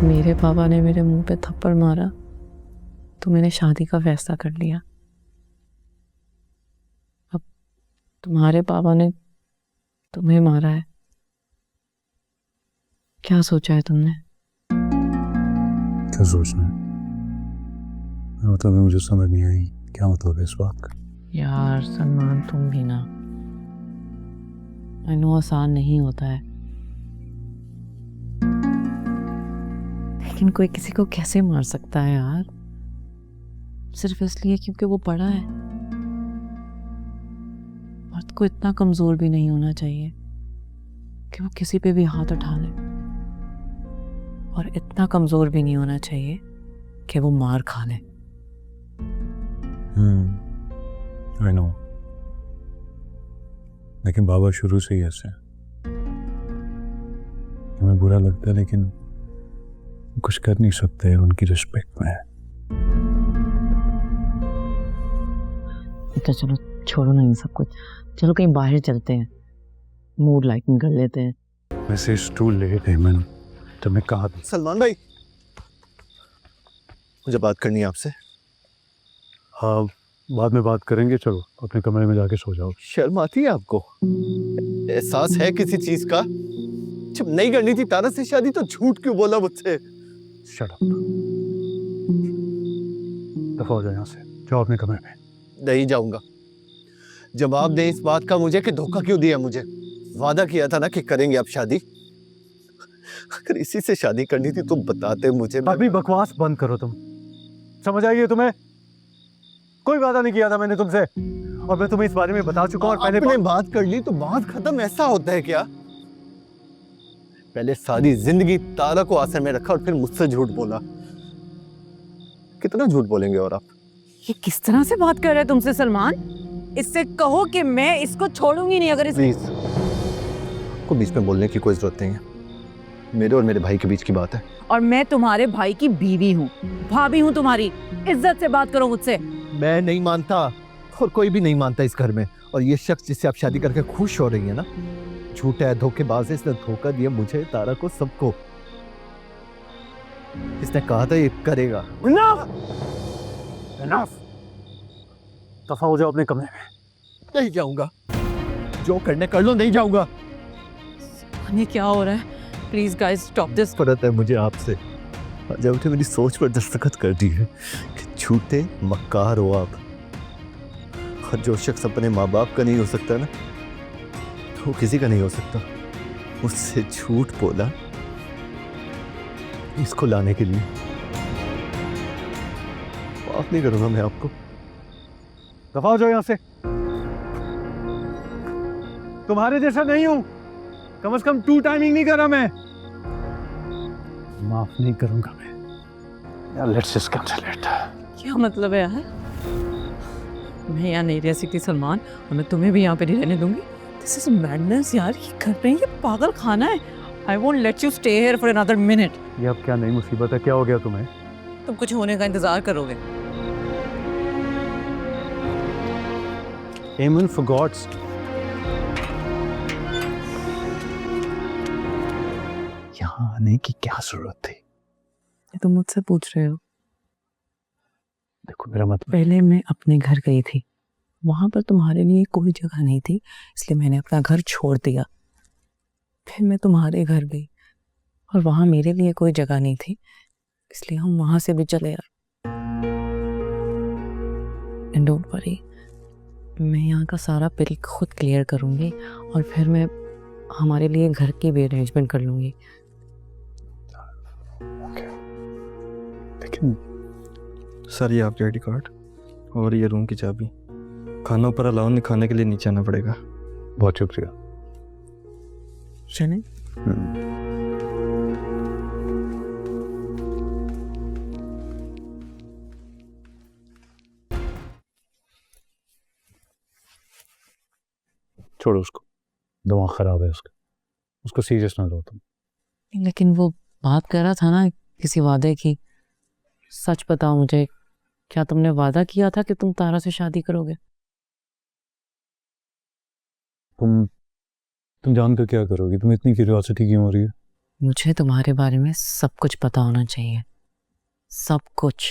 मेरे पापा ने मेरे मुंह पे थप्पड़ मारा तो मैंने शादी का फैसला कर लिया। अब तुम्हारे पापा ने तुम्हें मारा है, क्या सोचा है तुमने? क्या सोचना है? मतलब मुझे समझ नहीं आई, क्या मतलब है इस बात का? यार सलमान, तुम भी ना, आई नो आसान नहीं होता है, लेकिन कोई किसी को कैसे मार सकता है यार, सिर्फ इसलिए क्योंकि वो बड़ा है। मर्द को इतना कमजोर भी नहीं होना चाहिए कि वो किसी पे भी हाथ उठा ले, और इतना कमजोर भी नहीं होना चाहिए कि वो मार खा ले। आई नो, लेकिन बाबा शुरू से ही ऐसे हैं। हमें बुरा लगता है लेकिन कुछ कर नहीं सकते, उनकी रिस्पेक्ट में है। तो चलो छोड़ो ना ये सब कुछ, चलो कहीं बाहर चलते हैं, मूड लाइटिंग कर लेते हैं। वैसे इट्स टू लेट हेमन, तो मैं कहा था। सलमान भाई, मुझे बात करनी है आपसे। हाँ, बाद में बात करेंगे, चलो अपने कमरे में जाके सो जाओ। शर्म आती है आपको? एहसास है किसी चीज का? जब नहीं करनी थी तारा से शादी तो झूठ क्यों बोला मुझसे? शट अप, दफा हो जाए यहाँ से, जाओ अपने कमरे में। नहीं जाऊंगा। जवाब दें इस बात का मुझे कि धोखा क्यों दिया मुझे। वादा किया था ना कि करेंगे आप शादी। अगर इसी से शादी करनी थी तो बताते मुझे। अभी बकवास बंद करो तुम, समझ आई है तुम्हें? कोई वादा नहीं किया था मैंने तुमसे, और मैं तुम्हें इस बारे में बता चुका हूं। और पहले आपने बात कर ली तो बात खत्म, ऐसा होता है क्या? पहले सारी जिंदगी तारा को आसर में रखा और फिर मुझसे झूठ बोला। कितना झूठ बोलेंगे और आप? ये किस तरह से बात कर रहे हैं तुमसे सलमान? इससे कहो कि मैं इसको छोड़ूंगी नहीं। अगर प्लीज, को बीच में बोलने की कोई जरूरत नहीं है, मेरे और मेरे भाई के बीच की बात है। और मैं तुम्हारे भाई की बीवी हूँ, भाभी हूँ तुम्हारी, इज्जत से बात करो मुझसे। मैं नहीं मानता और कोई भी नहीं मानता इस घर में। और ये शख्स जिससे आप शादी करके खुश हो रही है ना, झूठा है, धोखेबाज है। इसने धोखा दिया मुझे, तारा को, सबको। इसने कहा था ये करेगा। Enough! दफा हो जाओ अपने कमरे में। नहीं जाऊंगा, जो करने कर लो, नहीं जाऊंगा। ये क्या हो रहा है? Please guys stop this. नफरत है मुझे आपसे। जब उठे मेरी सोच पर दस्तखत कर दी है कि झूठे मक्कार हो आप। और जो शख्स अपने माँ बाप का नहीं हो सकता ना, तो वो किसी का नहीं हो सकता। मुझसे झूठ बोला इसको लाने के लिए। माफ नहीं करूंगा मैं आपको। दफा हो जाओ यहाँ से, तुम्हारे जैसा नहीं हूं, कम से कम 2 टाइमिंग नहीं कर रहा मैं। माफ नहीं करूंगा मैं यार। Let's just cancel it. क्या मतलब है यार? मैं यहाँ नहीं रह सकती सलमान, और मैं तुम्हें भी यहाँ पे नहीं रहने दूंगी। दिस इज मैडनेस यार, ये कर रही है, ये पागल खाना है। I won't let you stay here for another minute. ये अब क्या नई मुसीबत है? क्या हो गया तुम्हें? तुम कुछ होने का इंतजार करोगे। एमन, फॉर गॉड्स, यहाँ आने की क्या जरूरत थी? ये तुम मुझसे पूछ रहे हो? देखो मेरा मतलब, पहले मैं अपने घर गई थी, वहां पर तुम्हारे लिए कोई जगह नहीं थी, इसलिए मैंने अपना घर छोड़ दिया। फिर मैं तुम्हारे घर गई और वहां मेरे लिए कोई जगह नहीं थी, इसलिए हम वहां से भी चले आए। एंड डोंट वरी, मैं यहाँ का सारा बिल खुद क्लियर करूंगी और फिर मैं हमारे लिए घर की भी अरेंजमेंट कर लूंगी। लेकिन सर ये आपके आईडी कार्ड और ये रूम की चाबी। खाना ऊपर अलाउ नहीं, खाने के लिए नीचे आना पड़ेगा। बहुत शुक्रिया। चलें? छोड़ो उसको, दिमाग खराब है उसका, उसको सीरियस ना लो तुम। लेकिन वो बात कर रहा था ना किसी वादे की। सच बताओ मुझे, क्या तुमने वादा किया था कि तुम तारा से शादी करोगे? तुम जानकर क्या करोगी? तुम्हें इतनी क्यूरियोसिटी क्यों हो रही है? मुझे तुम्हारे बारे में सब कुछ पता होना चाहिए, सब कुछ,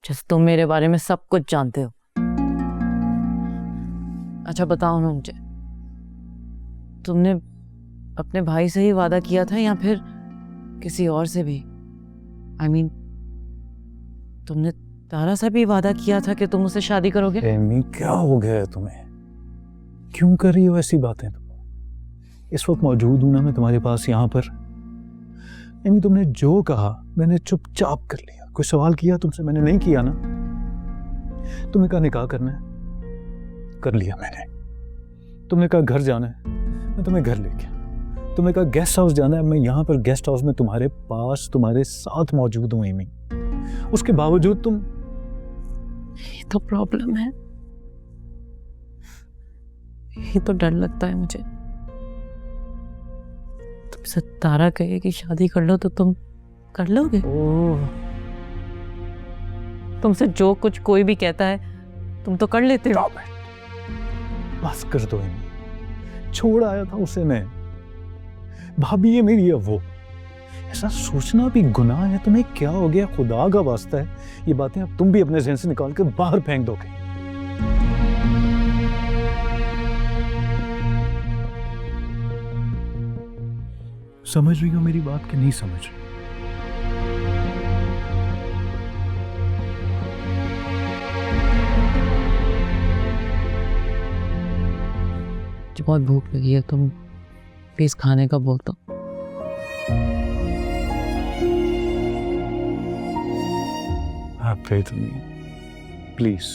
जैसे तुम मेरे बारे में सब कुछ जानते हो। अच्छा बताओ ना मुझे, तुमने अपने भाई से ही वादा किया था या फिर किसी और से भी? I mean, तुमने तारा से भी वादा किया था कि तुम उससे शादी करोगे? एमी क्या हो गया है तुम्हें? क्यों कर रही हो ऐसी बातें तुम? इस वक्त मौजूद हूं ना मैं तुम्हारे पास यहाँ पर। एमी तुमने जो कहा मैंने चुपचाप कर लिया। कोई सवाल किया तुमसे? मैंने नहीं किया ना। तुमने कहा निकाह करना है, कर लिया मैंने। तुमने कहा घर जाना है, मैं तुम्हें घर ले गया। तुमने कहा गेस्ट हाउस जाना है, मैं यहाँ पर गेस्ट हाउस में तुम्हारे पास तुम्हारे साथ मौजूद हूँ एमी। उसके बावजूद तुम... ये तो प्रॉब्लम है, ये तो डर लगता है मुझे। तुमसे तारा कहे कि शादी कर लो तो तुम कर लोगे? ओह, तुमसे जो कुछ कोई भी कहता है तुम तो कर लेते हो। बस कर दो एमी, छोड़ आया था उसे मैं। भाभी है मेरी अब वो। ऐसा सोचना भी गुनाह है। तुम्हें क्या हो गया? खुदा का वास्ता है, ये बातें अब तुम भी अपने ज़हन से निकाल कर बाहर फेंक दोगे। समझ रही हो मेरी बात कि नहीं समझ रही? मुझे बहुत भूख लगी है, तुम प्लीज खाने का बोल दो। Pray to me, please.